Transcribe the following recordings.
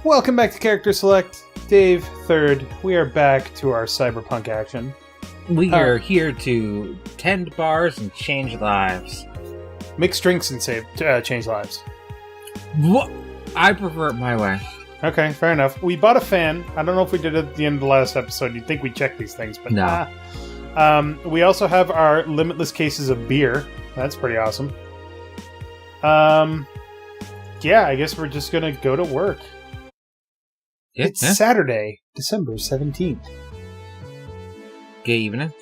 Welcome back to Character Select. Dave, third. We are back to our Cyberpunk action. We are here to tend bars and change lives. Mix drinks and change lives. What? I prefer it my way. Okay, fair enough. We bought a fan. I don't know if we did it at the end of the last episode. You'd think we checked these things, but no. We also have our limitless cases of beer. That's pretty awesome. Yeah, I guess we're just gonna go to work. Yeah, it's Saturday, December 17th. Good evening.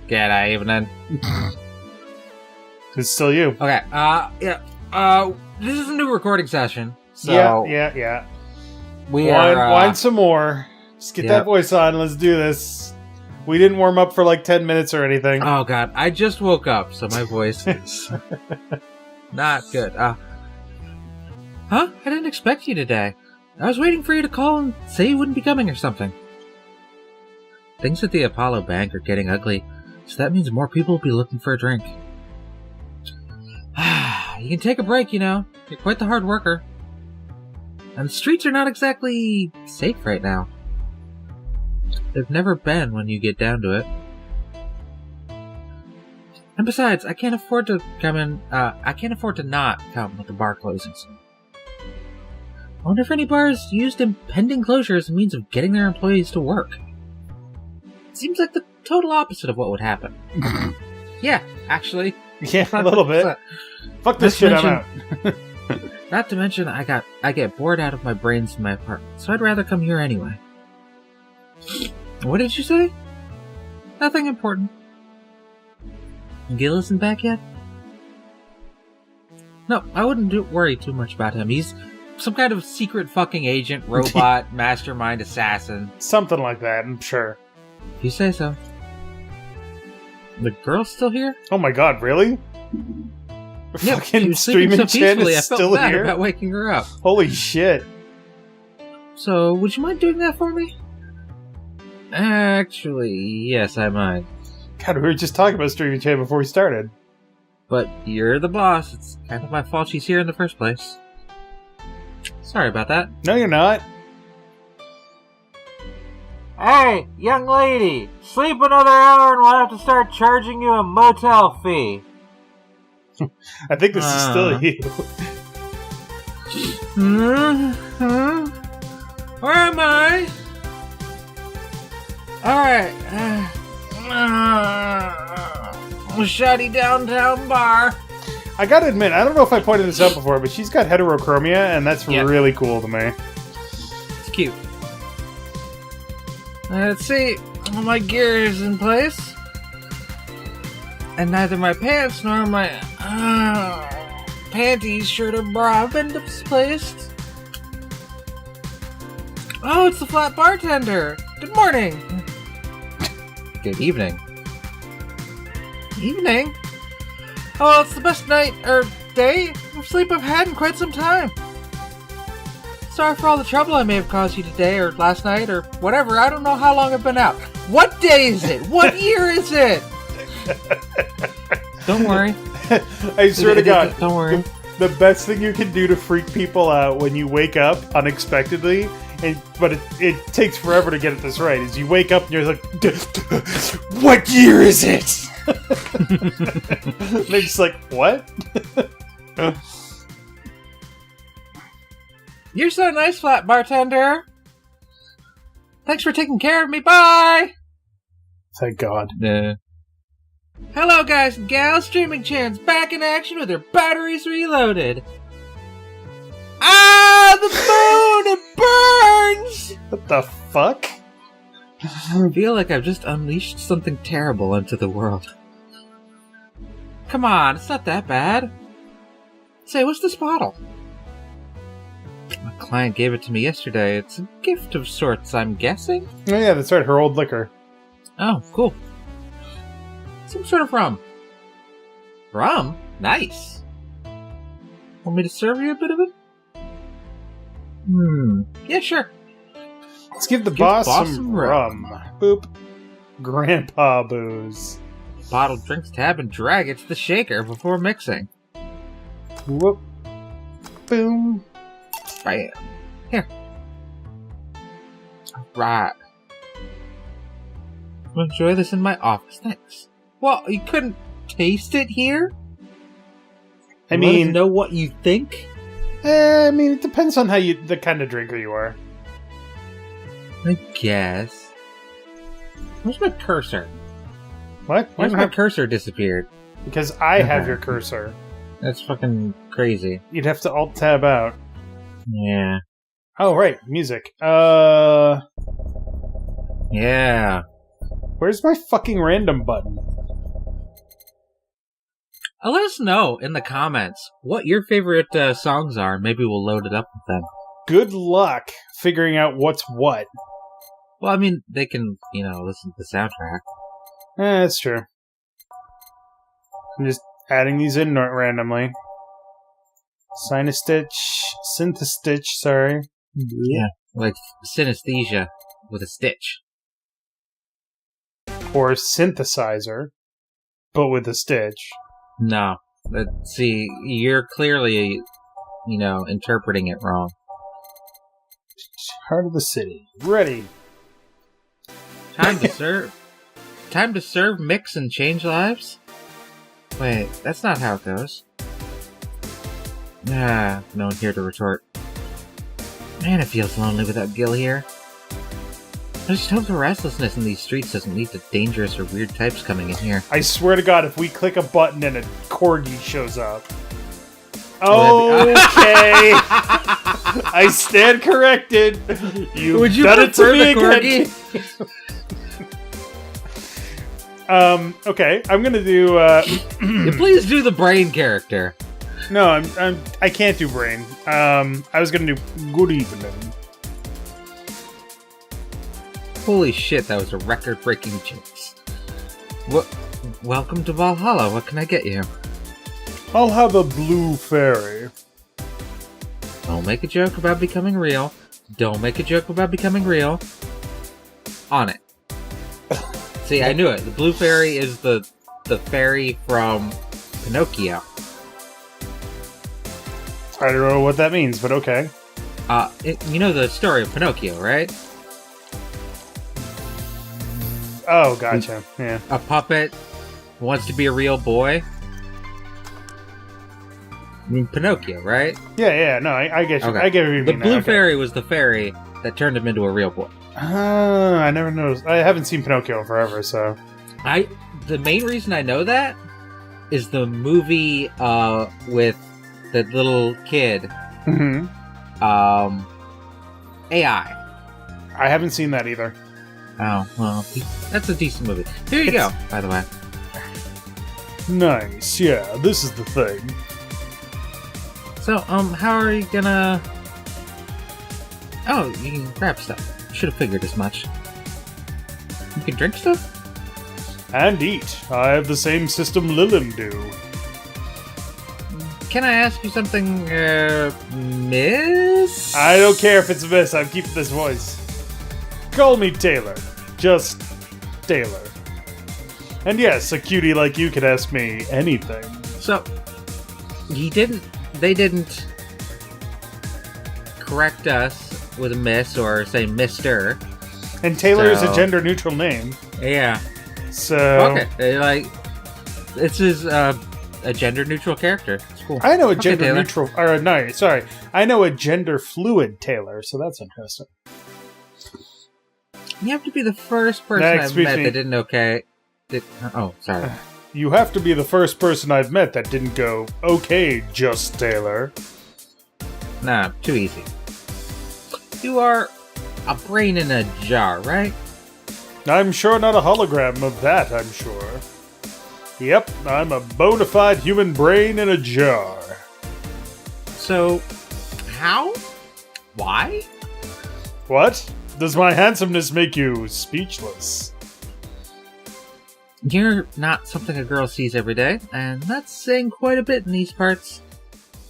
Good evening. It's still you. Okay, this is a new recording session. So yeah. We Wine some more. Just get that voice on. Let's do this. We didn't warm up for like 10 minutes or anything. Oh god, I just woke up, so my voice is not good. Huh? I didn't expect you today. I was waiting for you to call and say you wouldn't be coming or something. Things at the Apollo Bank are getting ugly, so that means more people will be looking for a drink. You can take a break, you know. You're quite the hard worker. And the streets are not exactly safe right now. They've never been when you get down to it. And besides, I can't afford to not come with the bar closing soon. I wonder if any bars used impending closure as a means of getting their employees to work. It seems like the total opposite of what would happen. Yeah, actually. Yeah, a little bit. Fuck this shit, I'm out. Not to mention, I get bored out of my brains in my apartment, so I'd rather come here anyway. What did you say? Nothing important. Gil isn't back yet? No, I wouldn't worry too much about him. He's some kind of secret fucking agent, robot, mastermind, assassin. Something like that, I'm sure. If you say so. The girl's still here? Oh my god, really? Yeah, fucking streaming so peacefully. I felt bad about waking her up. Holy shit. So, would you mind doing that for me? Actually, yes, I might. God, we were just talking about streaming chat before we started. But you're the boss. It's kind of my fault she's here in the first place. Sorry about that. No, you're not. Hey, young lady! Sleep another hour and we'll have to start charging you a motel fee. I think this is still you. Where am I? Alright. A shoddy downtown bar. I gotta admit, I don't know if I pointed this out before, but she's got heterochromia, and that's really cool to me. It's cute. Let's see. All my gear is in place. And neither my pants nor my panties, shirt, or bra have been displaced. Oh, it's the flat bartender. Good morning. Good evening. Evening? Oh, it's the best night, or day, of sleep I've had in quite some time. Sorry for all the trouble I may have caused you today, or last night, or whatever. I don't know how long I've been out. What day is it? What year is it? Don't worry. I swear to God. Don't worry. The best thing you can do to freak people out when you wake up unexpectedly, but it takes forever to get this right, is you wake up and you're like, what year is it? They're just like, what? You're so nice, flat bartender. Thanks for taking care of me. Bye! Thank God. Hello, guys and gals. Streaming Chan's back in action with her batteries reloaded. Ah, the moon! It burns! What the fuck? I feel like I've just unleashed something terrible into the world. Come on, it's not that bad. Say, what's this bottle? My client gave it to me yesterday. It's a gift of sorts, I'm guessing? Oh yeah, that's right, her old liquor. Oh, cool. Some sort of rum. Rum? Nice. Want me to serve you a bit of it? Yeah, sure. Let's give the boss some rum. Boop. Grandpa booze. Bottle drinks tab and drag it to the shaker before mixing. Whoop. Boom. Bam. Here. Right. Enjoy this in my office. Thanks. Well, you couldn't taste it here? I mean, let us know what you think? I mean, it depends on the kind of drinker you are. I guess. Where's my cursor? What? Why's my cursor disappeared? Because I have your cursor. That's fucking crazy. You'd have to alt-tab out. Yeah. Oh, right. Music. Yeah. Where's my fucking random button? Let us know in the comments what your favorite songs are. Maybe we'll load it up with them. Good luck figuring out what's what. Well, I mean, they can, listen to the soundtrack. That's true. I'm just adding these in randomly. Sinus-stitch, synth-stitch, sorry. Yeah, like synesthesia with a stitch. Or synthesizer, but with a stitch. No. See, you're clearly, interpreting it wrong. Heart of the city. Ready. Time to serve. Time to serve, mix, and change lives? Wait, that's not how it goes. No one here to retort. Man, it feels lonely without Gil here. I just hope the restlessness in these streets doesn't lead to dangerous or weird types coming in here. I swear to God, if we click a button and a corgi shows up. Okay. I stand corrected. Would you done it to prefer me the again. corgi? Okay, I'm gonna do. Yeah, please do the brain character. No, I can't do brain. I was gonna do good evening. Holy shit, that was a record-breaking jinx. Welcome to Valhalla. What can I get you? I'll have a blue fairy. Don't make a joke about becoming real. Don't make a joke about becoming real. On it. See, I knew it. The blue fairy is the fairy from Pinocchio. I don't know what that means, but okay. You know the story of Pinocchio, right? Oh, gotcha. Yeah. A puppet wants to be a real boy. I mean, Pinocchio, right? Yeah. No, I get you. Okay. I get what you The mean. blue Okay. fairy was the fairy that turned him into a real boy. I never noticed. I haven't seen Pinocchio forever, so. The main reason I know that is the movie with the little kid. Mm-hmm. AI. I haven't seen that either. Oh, well, that's a decent movie. Here you go, by the way. Nice. Yeah, this is the thing. So, how are you gonna... Oh, you can grab stuff. Should have figured as much. You can drink stuff? And eat. I have the same system Lilin do. Can I ask you something, miss? I don't care if it's a miss. I'm keeping this voice. Call me Taylor. Just Taylor. And yes, a cutie like you could ask me anything. So, they didn't correct us with a miss or say mister. And Taylor is a gender-neutral name. Yeah. So... Okay, this is a gender-neutral character. It's cool. I know a Okay, gender-neutral... Or, no, sorry. I know a gender-fluid Taylor, so that's interesting. You have to be the first person I've met that didn't oh, sorry. You have to be the first person I've met that didn't go, okay, just Taylor. Nah, too easy. You are a brain in a jar, right? I'm sure not a hologram of that, I'm sure. Yep, I'm a bona fide human brain in a jar. So, how? Why? What? Does my handsomeness make you speechless? You're not something a girl sees every day, and that's saying quite a bit in these parts.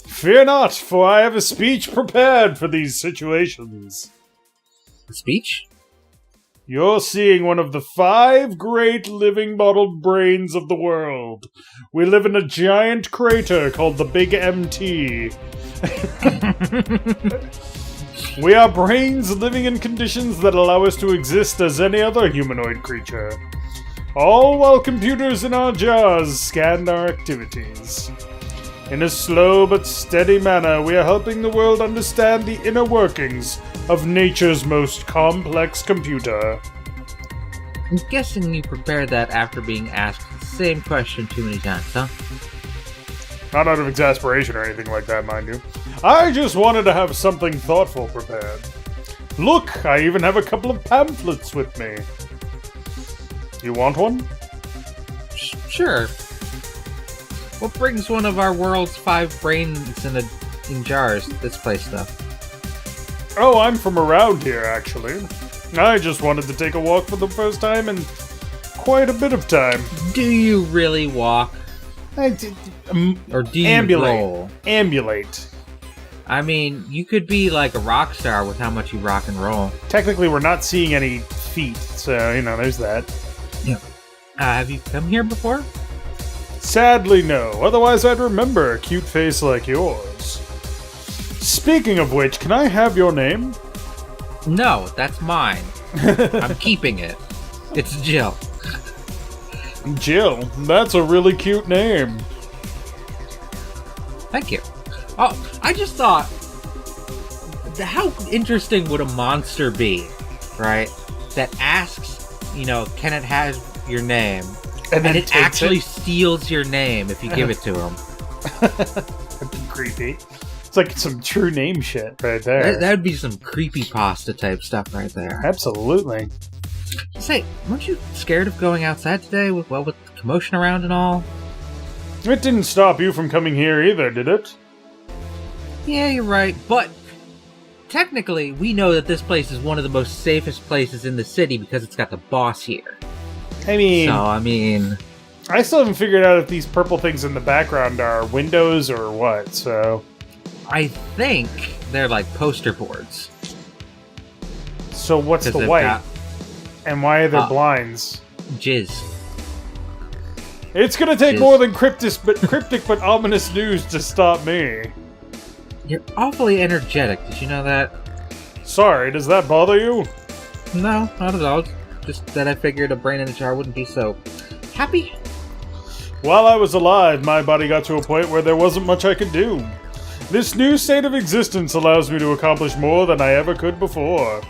Fear not, for I have a speech prepared for these situations. A speech? You're seeing one of the 5 great living modeled brains of the world. We live in a giant crater called the Big MT. We are brains living in conditions that allow us to exist as any other humanoid creature. All while computers in our jars scan our activities. In a slow but steady manner, we are helping the world understand the inner workings of nature's most complex computer. I'm guessing you prepared that after being asked the same question too many times, huh? Not out of exasperation or anything like that, mind you. I just wanted to have something thoughtful prepared. Look, I even have a couple of pamphlets with me. You want one? Sure. What brings one of our world's 5 brains in jars this place, though? Oh, I'm from around here, actually. I just wanted to take a walk for the first time in quite a bit of time. Do you really walk? Or do you roll? Ambulate. I mean, you could be like a rock star with how much you rock and roll. Technically, we're not seeing any feet, so, there's that. Yeah. Have you come here before? Sadly, no. Otherwise, I'd remember a cute face like yours. Speaking of which, can I have your name? No, that's mine. I'm keeping it. It's Jill. Jill, that's a really cute name. Thank you. Oh, I just thought, how interesting would a monster be, right? That asks, can it have your name? And it actually steals your name if you give it to him. That'd be creepy. It's like some true name shit right there. That would be some creepypasta type stuff right there. Absolutely. Say, weren't you scared of going outside today with the commotion around and all? It didn't stop you from coming here either, did it? Yeah, you're right, but technically, we know that this place is one of the most safest places in the city because it's got the boss here. I still haven't figured out if these purple things in the background are windows or what, so... I think they're like poster boards. So what's the white? And why are there blinds? Jizz. It's gonna take more than cryptic but ominous news to stop me. You're awfully energetic, did you know that? Sorry, does that bother you? No, not at all. Just that I figured a brain in a jar wouldn't be so happy. While I was alive, my body got to a point where there wasn't much I could do. This new state of existence allows me to accomplish more than I ever could before.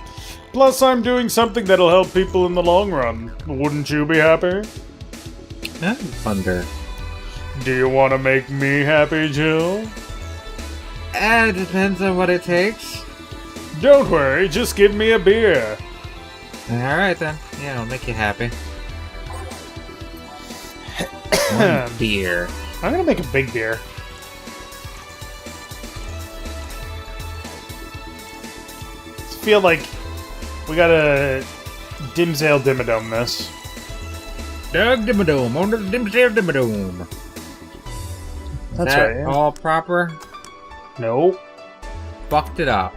Plus, I'm doing something that'll help people in the long run. Wouldn't you be happy? I wonder. Do you want to make me happy, Jill? It depends on what it takes. Don't worry, just give me a beer. Alright then. Yeah, I'll make you happy. One beer. I'm gonna make a big beer. I feel like we gotta Dimsdale Dimmadome this. Doug Dimmadome, on the Dimsdale Dimmadome. That's right. Yeah. All proper? Nope. Fucked it up.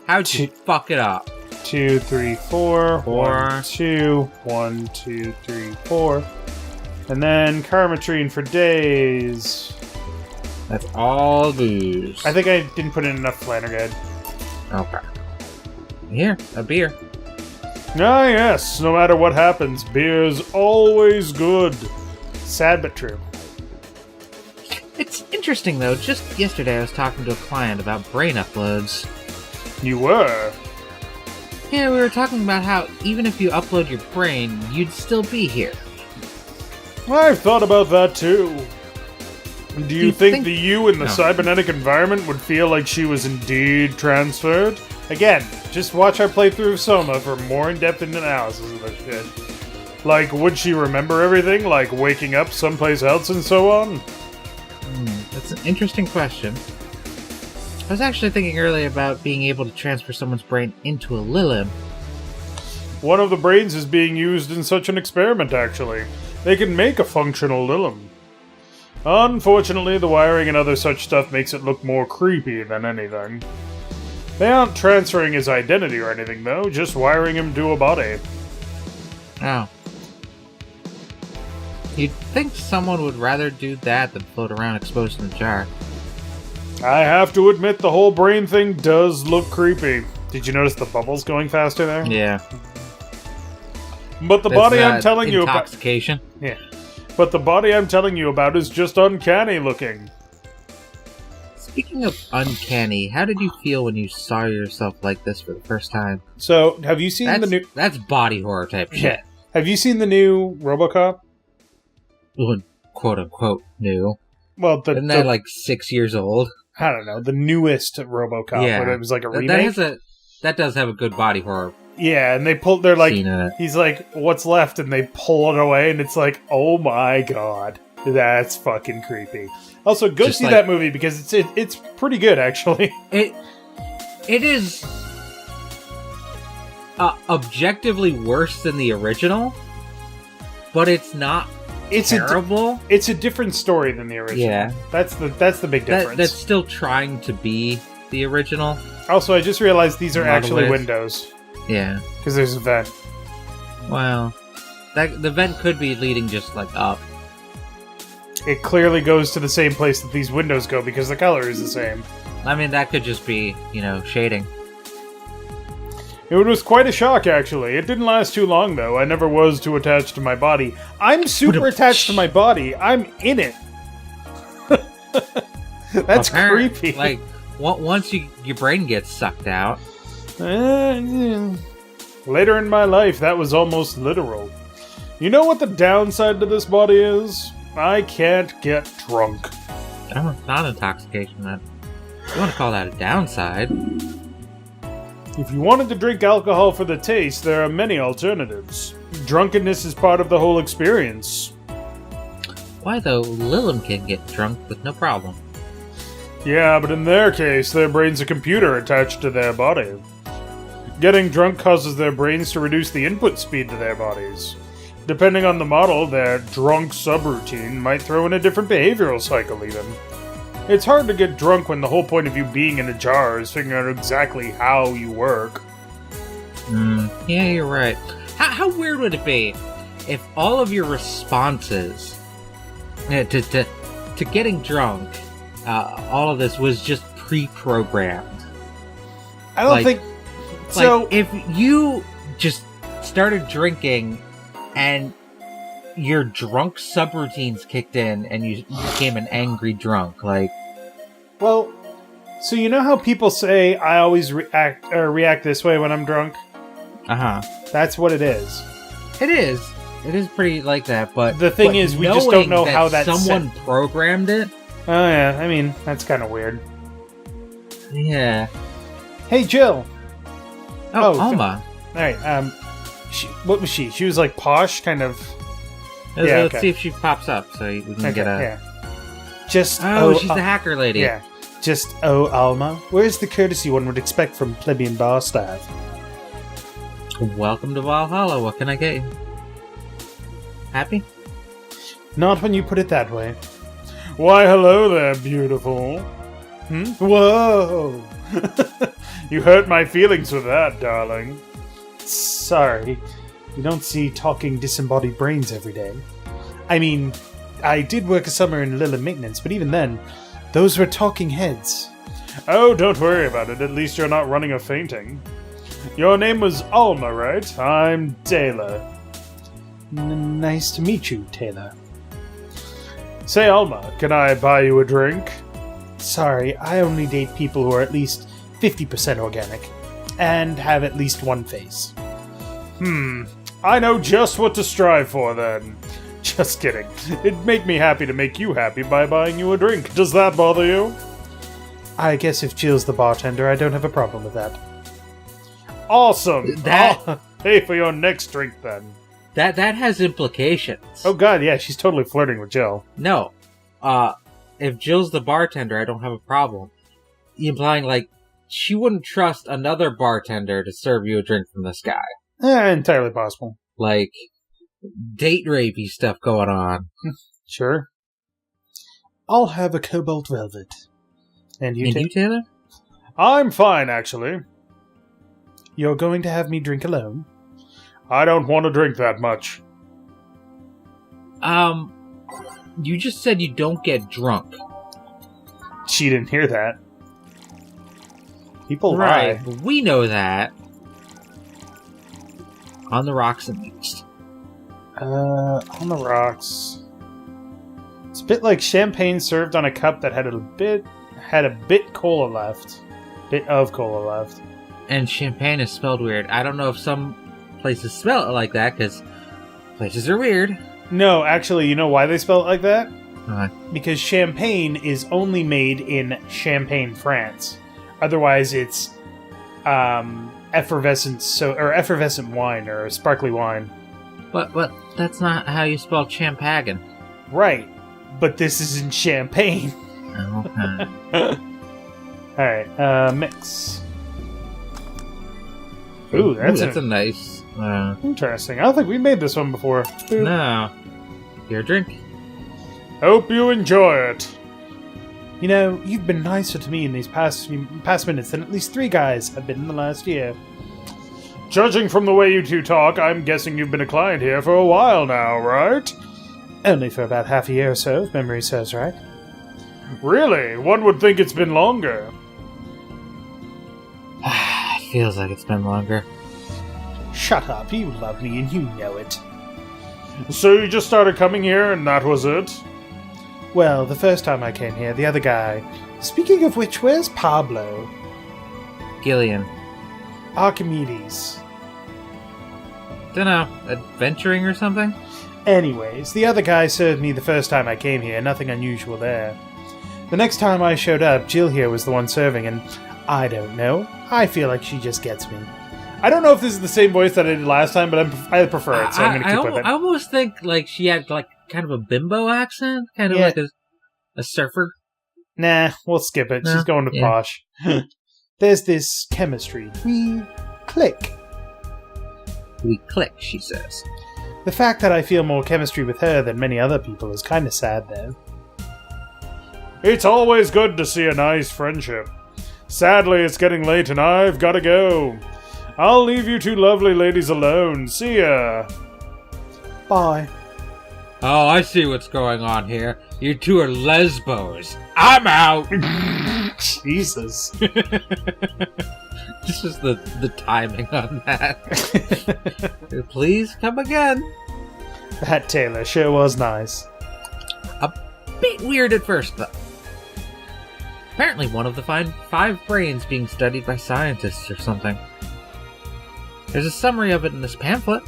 How'd you fuck it up? 2, 3, 4. 4. 1, 2. 1, 2, 3, 4. And then Karmatrine for days. That's all booze. I think I didn't put in enough Flanagan. Okay. Here, a beer. Ah, yes. No matter what happens, beer's always good. Sad but true. It's interesting, though. Just yesterday I was talking to a client about brain uploads. You were? Yeah, we were talking about how even if you upload your brain, you'd still be here. I've thought about that, too. Do you think the you in the cybernetic environment would feel like she was indeed transferred? Again, just watch our playthrough of Soma for more in-depth analysis of this shit. Like, would she remember everything, like waking up someplace else and so on? That's an interesting question. I was actually thinking earlier about being able to transfer someone's brain into a Lilim. One of the brains is being used in such an experiment, actually. They can make a functional Lilim. Unfortunately, the wiring and other such stuff makes it look more creepy than anything. They aren't transferring his identity or anything, though, just wiring him to a body. Oh. You'd think someone would rather do that than float around exposed in a jar. I have to admit, the whole brain thing does look creepy. Did you notice the bubbles going faster there? Yeah. But the body I'm telling you about... Intoxication. Yeah. But the body I'm telling you about is just uncanny looking. Speaking of uncanny, how did you feel when you saw yourself like this for the first time? So, have you seen the new... That's body horror type shit. Yeah. Have you seen the new RoboCop? Well, quote-unquote new. Well, Isn't that like 6 years old? I don't know, the newest RoboCop, yeah. where it was like a remake. That does have a good body horror. Yeah, and they're like, he's like, what's left? And they pull it away, and it's like, oh my god, that's fucking creepy. Also, go see that movie, because it's pretty good, actually. It is objectively worse than the original, but it's not terrible. It's a different story than the original. Yeah. That's the big difference. That's still trying to be the original. Also, I just realized these are actually windows. Yeah. Because there's a vent. Well, the vent could be leading just, like, up. It clearly goes to the same place that these windows go, because the color is the same. I mean, that could just be, shading. It was quite a shock, actually. It didn't last too long, though. I never was too attached to my body. I'm super attached to my body. I'm in it. That's creepy. Like, once your brain gets sucked out. Yeah. Later in my life, that was almost literal. You know what the downside to this body is? I can't get drunk. Not intoxication, then. You want to call that a downside? If you wanted to drink alcohol for the taste, there are many alternatives. Drunkenness is part of the whole experience. Why, though, Lilum can get drunk with no problem. Yeah, but in their case, their brain's a computer attached to their body. Getting drunk causes their brains to reduce the input speed to their bodies. Depending on the model, their drunk subroutine might throw in a different behavioral cycle, even. It's hard to get drunk when the whole point of you being in a jar is figuring out exactly how you work. Yeah, you're right. How weird would it be if all of your responses to getting drunk, all of this was just pre-programmed? I don't think... So, like, if you just started drinking and your drunk subroutines kicked in and you became an angry drunk, like... Well, so you know how people say, I always react this way when I'm drunk? Uh-huh. That's what it is. It is. It is pretty like that, but... The thing is, we just don't know how that someone programmed it? Oh, yeah. I mean, that's kind of weird. Yeah. Hey, Jill! Oh, Alma. Alright, what was she? She was like posh, kind of... Let's see if she pops up, so we can get a... Yeah. Just... she's the hacker lady. Yeah. Just, Alma, where's the courtesy one would expect from plebeian bar staff? Welcome to Valhalla, what can I get you? Happy? Not when you put it that way. Why, hello there, beautiful. Whoa! You hurt my feelings with that, darling. Sorry. You don't see talking disembodied brains every day. I mean, I did work a summer in Lilith maintenance, but even then, those were talking heads. Oh, don't worry about it. At least you're not running or fainting. Your name was Alma, right? I'm Taylor. Nice to meet you, Taylor. Say, Alma, can I buy you a drink? Sorry, I only date people who are at least 50% organic, and have at least one face. I know just what to strive for, then. Just kidding. It'd make me happy to make you happy by buying you a drink. Does that bother you? I guess if Jill's the bartender, I don't have a problem with that. Awesome! Pay for your next drink, then. That has implications. Oh god, yeah, she's totally flirting with Jill. No. If Jill's the bartender, I don't have a problem. Implying, like, she wouldn't trust another bartender to serve you a drink from this guy. Entirely possible. Like, date rapey stuff going on. Sure. I'll have a cobalt velvet. And you, Taylor? I'm fine, actually. You're going to have me drink alone? I don't want to drink that much. You just said you don't get drunk. She didn't hear that. People Right, lie. but we know that. On the rocks at least. On the rocks. It's a bit like champagne served on a cup that had a bit cola left. Bit of cola left. And champagne is spelled weird. I don't know if some places spell it like that, because places are weird. No, actually, you know why they spell it like that? Right. Because champagne is only made in Champagne, France. Otherwise, it's effervescent wine or sparkly wine. But that's not how you spell champagne. Right, but this is in Champagne. Okay. Alright, mix. Ooh, that's a nice... interesting. I don't think we made this one before. No. Your drink. Hope you enjoy it. You know, you've been nicer to me in these past minutes than at least 3 guys have been in the last year. Judging from the way you two talk, I'm guessing you've been a client here for a while now, right? Only for about half a year or so, if memory serves right. Really? One would think it's been longer. It feels like it's been longer. Shut up, you love me and you know it. So you just started coming here and that was it? Well, the first time I came here, the other guy... Speaking of which, where's Pablo? Gillian. Archimedes. Dunno, adventuring or something? Anyways, the other guy served me the first time I came here, nothing unusual there. The next time I showed up, Jill here was the one serving, and I don't know. I feel like she just gets me. I don't know if this is the same voice that I did last time, but I prefer it, so I'm going to keep with it. I almost think like she had like kind of a bimbo accent, kind of like a surfer. Nah, we'll skip it. No? She's going to posh. There's this chemistry. We click. We click, she says. The fact that I feel more chemistry with her than many other people is kind of sad, though. It's always good to see a nice friendship. Sadly, it's getting late and I've got to go. I'll leave you two lovely ladies alone. See ya. Bye. Oh, I see what's going on here. You two are lesbos. I'm out! Jesus. This is the timing on that. Please come again. That Taylor sure was nice. A bit weird at first, though. Apparently one of the 5 brains being studied by scientists or something. There's a summary of it in this pamphlet.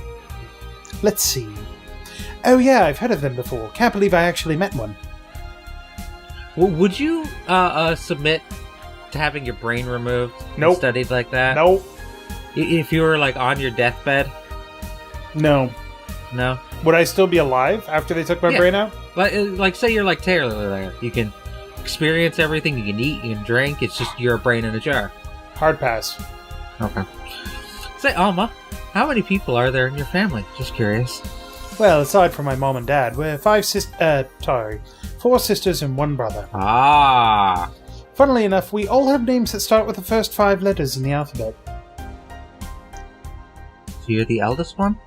Let's see. Oh yeah, I've heard of them before. Can't believe I actually met one. Well, would you submit to having your brain removed Nope. and studied like that? Nope. If you were like on your deathbed? No. No? Would I still be alive after they took my brain out? Like say you're like Taylor there. You can experience everything, you can eat, you can drink, it's just your brain in a jar. Hard pass. Okay. Say, Alma, how many people are there in your family? Just curious. Well, aside from my mom and dad, we're 4 sisters and 1 brother. Ah. Funnily enough, we all have names that start with the first 5 letters in the alphabet. So you're the eldest one?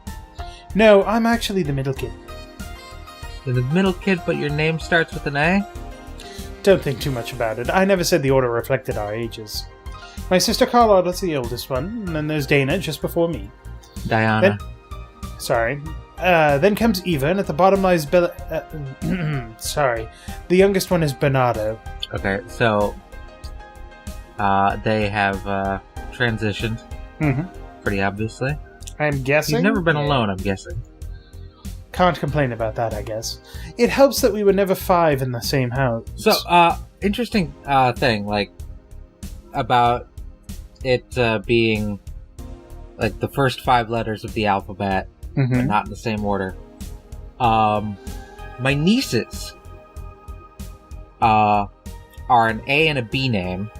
No, I'm actually the middle kid. You're the middle kid, but your name starts with an A? Don't think too much about it. I never said the order reflected our ages. My sister Carlotta's the oldest one, and then there's Dana just before me. Diana. Then comes Eva, and at the bottom lies Bella... sorry. The youngest one is Bernardo. Okay, so... they have, transitioned. Mm-hmm. Pretty obviously. I'm guessing... You've never been alone, I'm guessing. Can't complain about that, I guess. It helps that we were never 5 in the same house. So, interesting, thing, like, about it, being, like, the first 5 letters of the alphabet, but not in the same order. My nieces, are an A and a B name.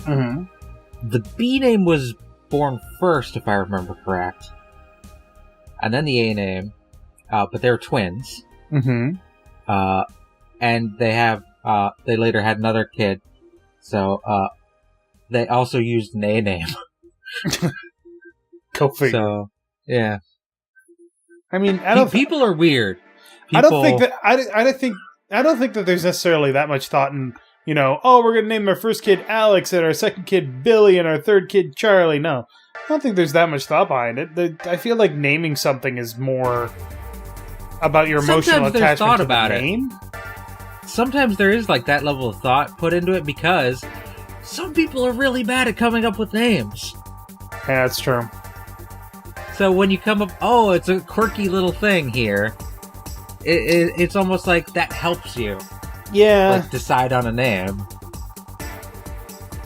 Mm-hmm. The B name was born first, if I remember correct. And then the A name. But they're twins. Mm-hmm. And they have, they later had another kid. So, they also used an A name. Go figure. So, yeah. I mean, I don't people are weird. I don't think that there's necessarily that much thought in oh, we're going to name our first kid Alex and our second kid Billy and our third kid Charlie. No, I don't think there's that much thought behind it. I feel like naming something is more about your emotional attachment to the name. Sometimes there is like that level of thought put into it because some people are really bad at coming up with names. Yeah, that's true. So when you come up, oh, it's a quirky little thing here, it's almost like that helps you. Yeah. Like decide on a name.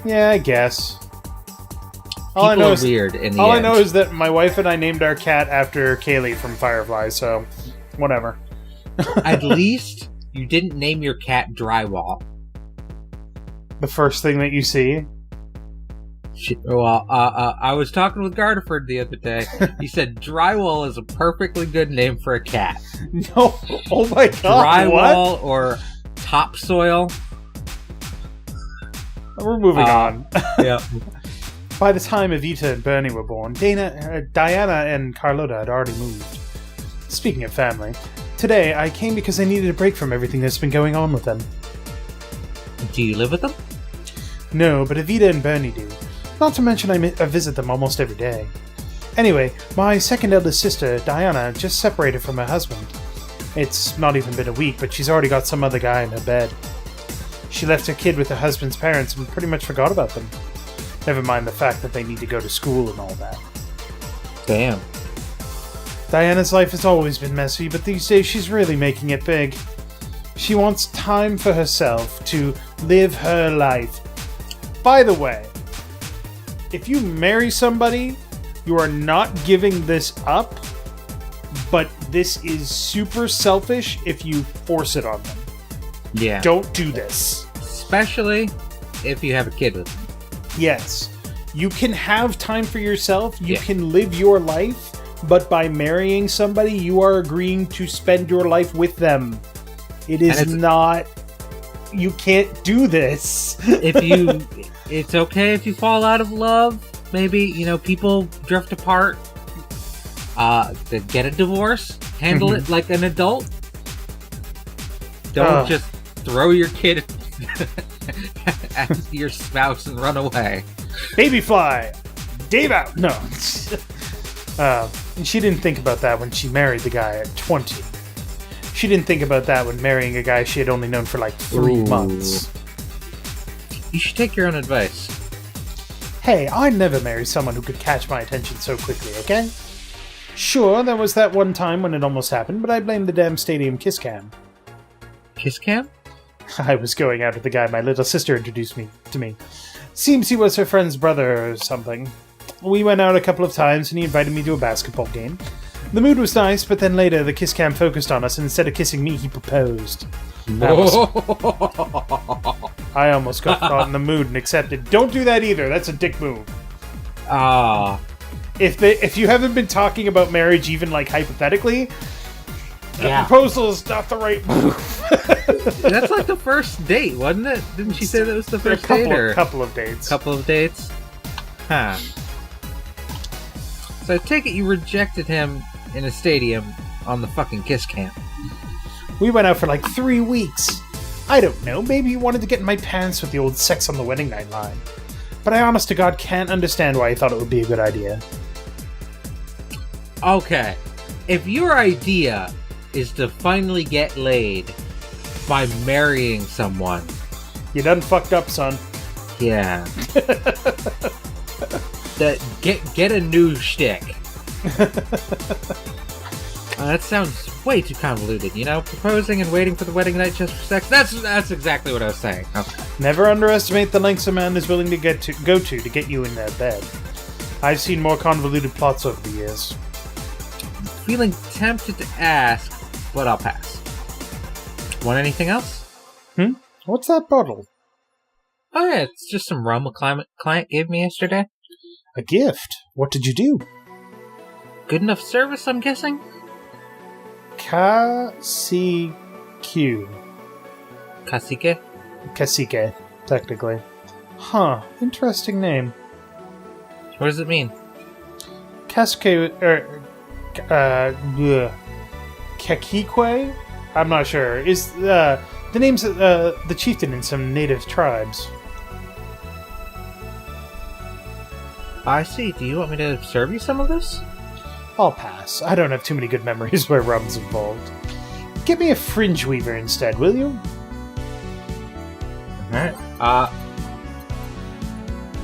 Yeah, I guess. People are weird in the end. All I know is that my wife and I named our cat after Kaylee from Firefly, so whatever. At least you didn't name your cat Drywall. The first thing that you see? Well, I was talking with Gardeford the other day. He said Drywall is a perfectly good name for a cat. No. Oh my god. Drywall what? Or Topsoil. We're moving on. Yeah. By the time Evita and Bernie were born, Diana and Carlota had already moved. Speaking of family, today I came because I needed a break from everything that's been going on with them. Do you live with them? No, but Evita and Bernie do. Not to mention I visit them almost every day. Anyway, my second eldest sister, Diana, just separated from her husband. It's not even been a week, but she's already got some other guy in her bed. She left her kid with her husband's parents and pretty much forgot about them. Never mind the fact that they need to go to school and all that. Damn. Diana's life has always been messy, but these days she's really making it big. She wants time for herself to live her life. By the way, if you marry somebody, you are not giving this up, but this is super selfish if you force it on them. Yeah. Don't do this. Especially if you have a kid with them. Yes. You can have time for yourself, you can live your life, but by marrying somebody, you are agreeing to spend your life with them. It is not... You can't do this. It's okay if you fall out of love. Maybe, people drift apart. Get a divorce. Handle it like an adult. Don't just throw your kid at your spouse and run away. Baby fly! Dave out! No. And she didn't think about that when she married the guy at 20. She didn't think about that when marrying a guy she had only known for like 3 months. You should take your own advice. Hey, I'd never marry someone who could catch my attention so quickly, okay? Sure, there was that one time when it almost happened, but I blame the damn stadium kiss cam. Kiss cam? I was going out with the guy my little sister introduced to me. Seems he was her friend's brother or something. We went out a couple of times and he invited me to a basketball game. The mood was nice, but then later the kiss cam focused on us and instead of kissing me, he proposed. I almost got caught in the mood and accepted. Don't do that either. That's a dick move. If you haven't been talking about marriage even like hypothetically, the proposal is not the right move. That's like the first date, wasn't it? Didn't she say that was the first date? Couple of dates. Couple of dates? Huh. So I take it you rejected him in a stadium on the fucking kiss cam. We went out for like 3 weeks. I don't know, maybe he wanted to get in my pants with the old sex on the wedding night line. But I honest to God can't understand why he thought it would be a good idea. Okay. If your idea is to finally get laid by marrying someone... You done fucked up, son. Yeah. Get a new shtick. That sounds way too convoluted, Proposing and waiting for the wedding night just for sex. That's exactly what I was saying. Okay. Never underestimate the lengths a man is willing to go to get you in their bed. I've seen more convoluted plots over the years. Feeling tempted to ask, but I'll pass. Want anything else? What's that bottle? Oh yeah, it's just some rum a client gave me yesterday. A gift? What did you do? Good enough service, I'm guessing? Cacique. Cacique, technically. Huh, interesting name. What does it mean? Cacique, Cacique? I'm not sure. The name's the chieftain in some native tribes. I see. Do you want me to serve you some of this? I'll pass. I don't have too many good memories where rum's involved. Get me a fringe weaver instead, will you? Alright.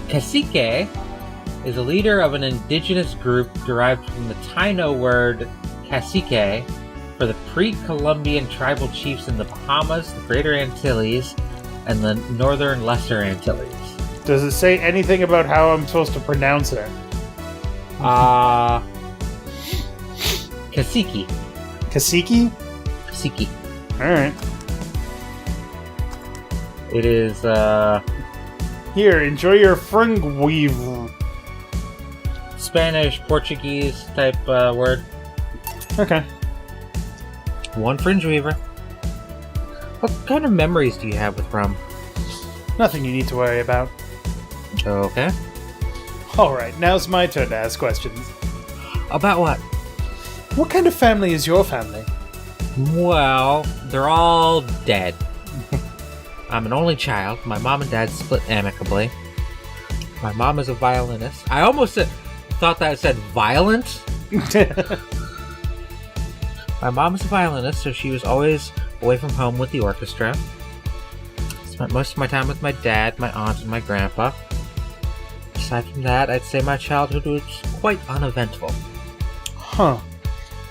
Cacique is a leader of an indigenous group derived from the Taino word cacique for the pre-Columbian tribal chiefs in the Bahamas, the Greater Antilles, and the Northern Lesser Antilles. Does it say anything about how I'm supposed to pronounce it? Cacique. Cacique? Cacique. Alright. It is, Here, enjoy your fringe weave. Spanish, Portuguese type word. Okay. One fringe weaver. What kind of memories do you have with rum? Nothing you need to worry about. Okay. Alright, now's my turn to ask questions. About what? What kind of family is your family? Well, they're all dead. I'm an only child. My mom and dad split amicably. My mom is a violinist. I almost thought that it said violent. My mom is a violinist, so she was always away from home with the orchestra. Spent most of my time with my dad, my aunt, and my grandpa. Aside from that, I'd say my childhood was quite uneventful. Huh.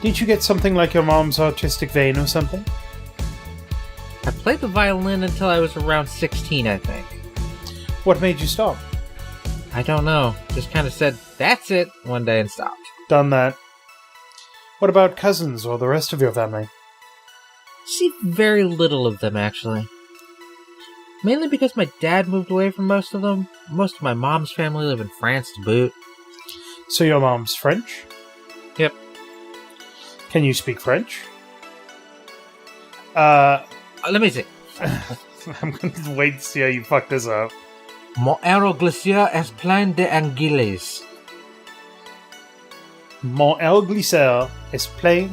Didn't you get something like your mom's artistic vein or something? I played the violin until I was around 16, I think. What made you stop? I don't know. Just kind of said, that's it, one day and stopped. Done that. What about cousins or the rest of your family? See very little of them, actually. Mainly because my dad moved away from most of them. Most of my mom's family live in France to boot. So your mom's French? Yep. Can you speak French? Let me see. I'm going to wait to see how you fuck this up. Mon aéroglacier est plein d'anguilles. Mon air glisseur est plein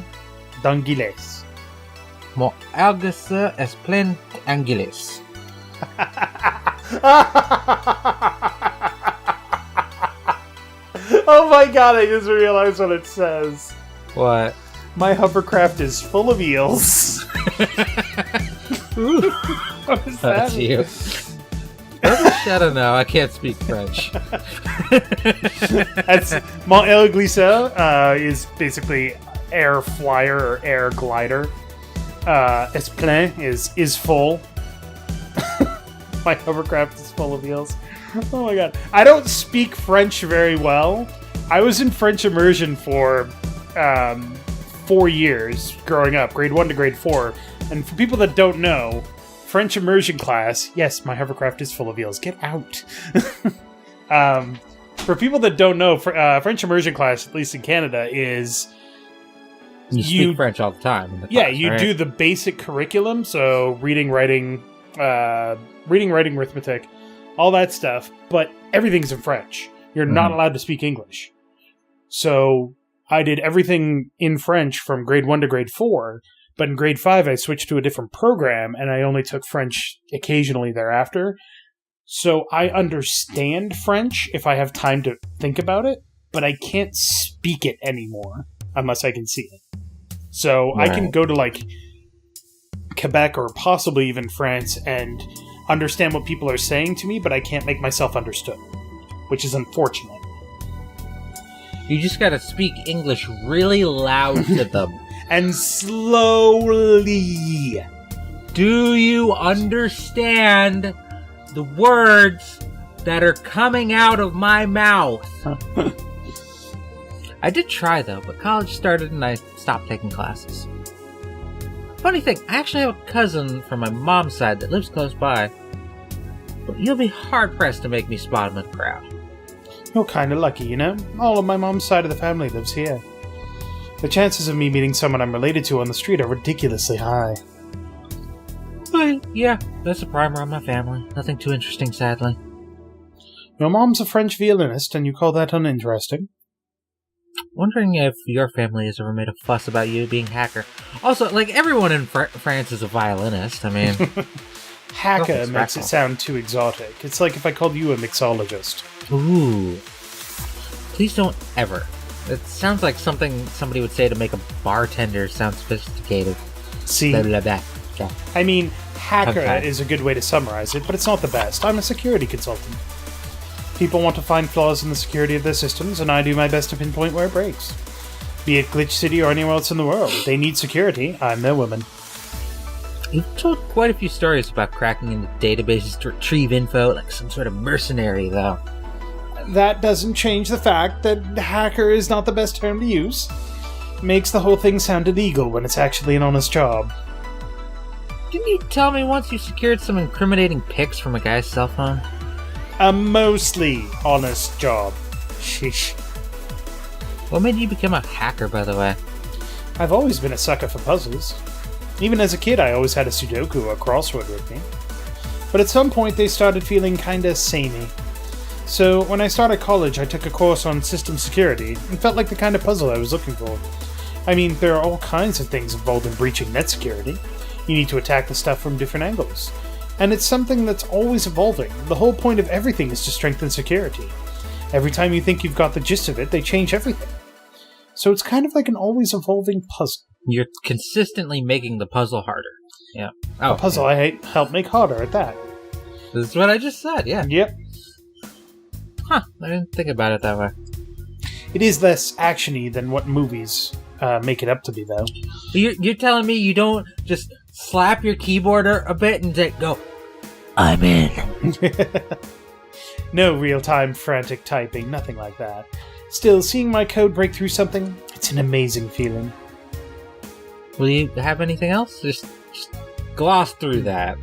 d'anguilles. Mon aéroglacier est plein d'anguilles. Oh my god, I just realized what it says. What? My hovercraft is full of eels. What is that? That's you. I don't know. I can't speak French. That's Mon air glisseur is basically air flyer or air glider. Est plein is full. My hovercraft is full of eels. Oh my god. I don't speak French very well. I was in French immersion for 4 years growing up, grade 1 to grade 4. And for people that don't know, French immersion class, yes, my hovercraft is full of eels. Get out. For people that don't know, French immersion class, at least in Canada, is... You speak French all the time. In the class, you right? do the basic curriculum, so reading, writing, arithmetic, all that stuff, but everything's in French. You're not allowed to speak English. So I did everything in French from grade 1 to grade 4, but in grade 5 I switched to a different program, and I only took French occasionally thereafter. So I understand French if I have time to think about it, but I can't speak it anymore unless I can see it. So I can go to, like, Quebec or possibly even France and understand what people are saying to me, but I can't make myself understood, which is unfortunate. You just gotta speak English really loud to them. And slowly. Do you understand the words that are coming out of my mouth? I did try, though, but college started and I stopped taking classes. Funny thing, I actually have a cousin from my mom's side that lives close by. But you'll be hard-pressed to make me spot him in the crowd. You're kind of lucky, you know? All of my mom's side of the family lives here. The chances of me meeting someone I'm related to on the street are ridiculously high. But, yeah, that's a primer on my family. Nothing too interesting, sadly. Your mom's a French violinist, and you call that uninteresting? Wondering if your family has ever made a fuss about you being hacker. Also, like, everyone in France is a violinist. I mean... Hacker makes it sound too exotic. It's like if I called you a mixologist. Ooh. Please don't ever. It sounds like something somebody would say to make a bartender sound sophisticated. See? Blah, blah, blah. Yeah. I mean, hacker Okay. is a good way to summarize it, but it's not the best. I'm a security consultant. People want to find flaws in the security of their systems, and I do my best to pinpoint where it breaks. Be it Glitch City or anywhere else in the world. They need security. I'm their woman. You've told quite a few stories about cracking into databases to retrieve info, like some sort of mercenary, though. That doesn't change the fact that hacker is not the best term to use. Makes the whole thing sound illegal when it's actually an honest job. Didn't you tell me once you secured some incriminating pics from a guy's cell phone? A mostly honest job. Sheesh. What made you become a hacker, by the way? I've always been a sucker for puzzles. Even as a kid, I always had a Sudoku or crossword with me. But at some point, they started feeling kinda samey. So when I started college, I took a course on system security and felt like the kind of puzzle I was looking for. I mean, there are all kinds of things involved in breaching net security. You need to attack the stuff from different angles. And it's something that's always evolving. The whole point of everything is to strengthen security. Every time you think you've got the gist of it, they change everything. So it's kind of like an always evolving puzzle. You're consistently making the puzzle harder. Yeah. A puzzle I help make harder at that. This is what I just said, yeah. Yep. Huh, I didn't think about it that way. It is less actiony than what movies make it up to be, though. You're telling me you don't just slap your keyboard a bit and go, I'm in. No real-time frantic typing, nothing like that. Still, seeing my code break through something, it's an amazing feeling. Will you have anything else? Just gloss through that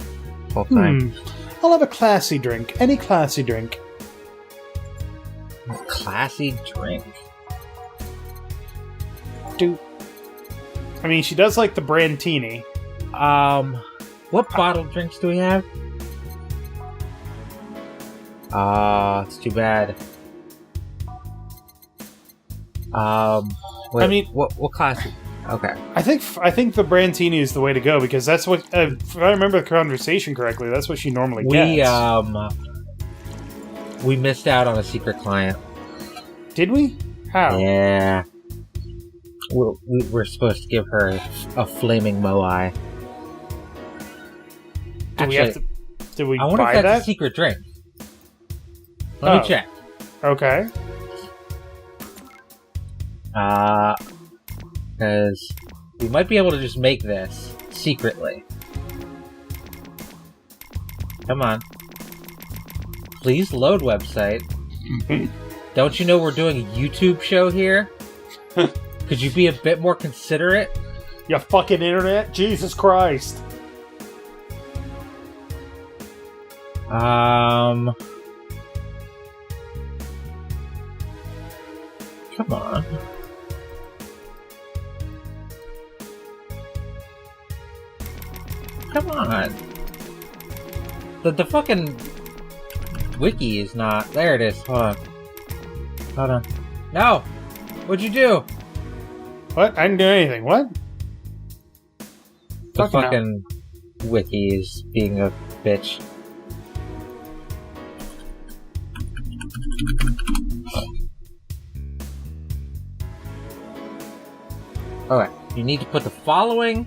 whole thing. I'll have a classy drink. Any classy drink. Classy drink. I mean, she does like the Brandtini. What bottled drinks do we have? It's too bad. Wait, I mean, what classy? Okay. I think the Brandtini is the way to go because that's what, if I remember the conversation correctly, that's what she normally gets. We missed out on a secret client. Did we? How? Yeah. We're supposed to give her a flaming moai. Did we I wonder buy if that's that? a secret drink. Let me check. Okay. Because we might be able to just make this secretly. Come on. Please load website. Don't you know we're doing a YouTube show here? Could you be a bit more considerate? You fucking internet? Jesus Christ. Come on. Come on. The fucking wiki is not... There it is. Hold on. No! What'd you do? What? I didn't do anything. What? The fucking wiki is being a bitch. Alright, you need to put the following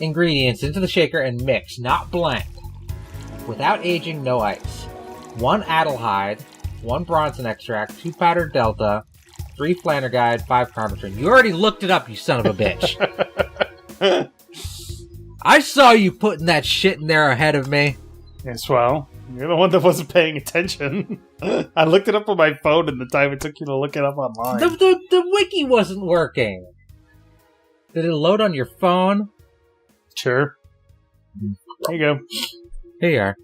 ingredients into the shaker and mix, not blend. Without aging, no ice. 1 Adelhyde, 1 Bronson extract, 2 powdered Delta, 3 Flanergide, 5 Carmotrin. You already looked it up, you son of a bitch. I saw you putting that shit in there ahead of me. Yes, well, you're the one that wasn't paying attention. I looked it up on my phone in the time it took you to look it up online. The wiki wasn't working. Did it load on your phone? Sure. There you go. Here you are.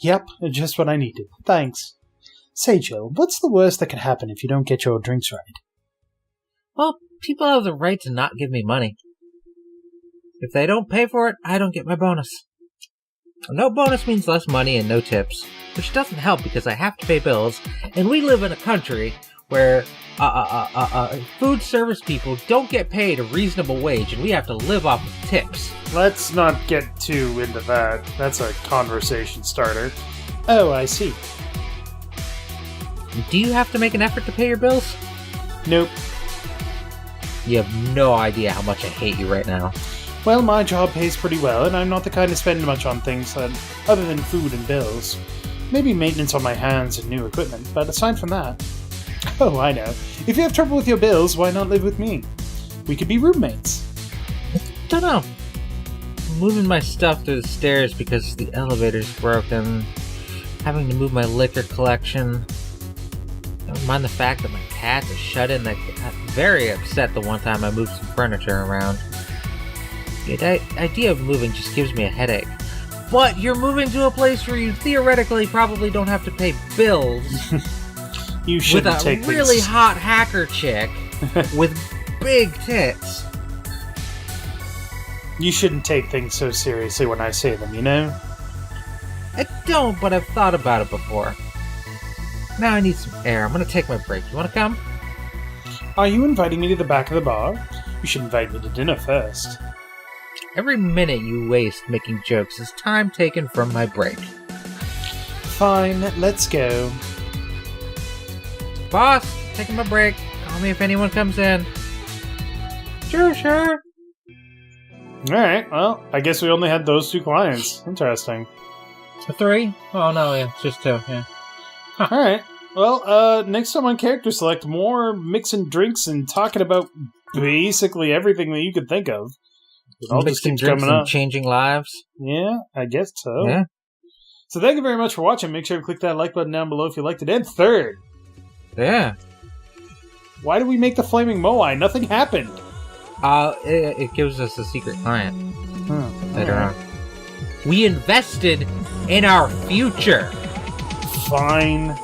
Yep, just what I needed. Thanks. Say, Joe, what's the worst that could happen if you don't get your drinks right? Well, people have the right to not give me money. If they don't pay for it, I don't get my bonus. No bonus means less money and no tips, which doesn't help because I have to pay bills, and we live in a country where food service people don't get paid a reasonable wage, and we have to live off of tips. Let's not get too into that. That's a conversation starter. Oh, I see. Do you have to make an effort to pay your bills? Nope. You have no idea how much I hate you right now. Well, my job pays pretty well, and I'm not the kind to spend much on things other than food and bills. Maybe maintenance on my hands and new equipment, but aside from that... Oh, I know. If you have trouble with your bills, why not live with me? We could be roommates. Don't know. Moving my stuff through the stairs because the elevator's broken. Having to move my liquor collection. Never mind the fact that my cat is shut in. That got very upset the one time I moved some furniture around. The idea of moving just gives me a headache. But you're moving to a place where you theoretically probably don't have to pay bills. You shouldn't with a take really things... hot hacker chick with big tits. You shouldn't take things so seriously when I say them, you know? I don't, but I've thought about it before. Now I need some air. I'm gonna take my break. You wanna come? Are you inviting me to the back of the bar? You should invite me to dinner first. Every minute you waste making jokes is time taken from my break. Fine, let's go. Boss, taking my break. Call me if anyone comes in. Sure. Alright, well, I guess we only had those 2 clients. Interesting. 3? Oh, no, yeah, just 2, yeah. Huh. Alright, well, next time on Character Select, more mixing drinks and talking about basically everything that you could think of. All just keeps coming up. Changing lives? Yeah, I guess so. Yeah. So thank you very much for watching. Make sure to click that like button down below if you liked it. And third, yeah. Why did we make the flaming moai? Nothing happened. It gives us a secret client later on. We invested in our future. Fine.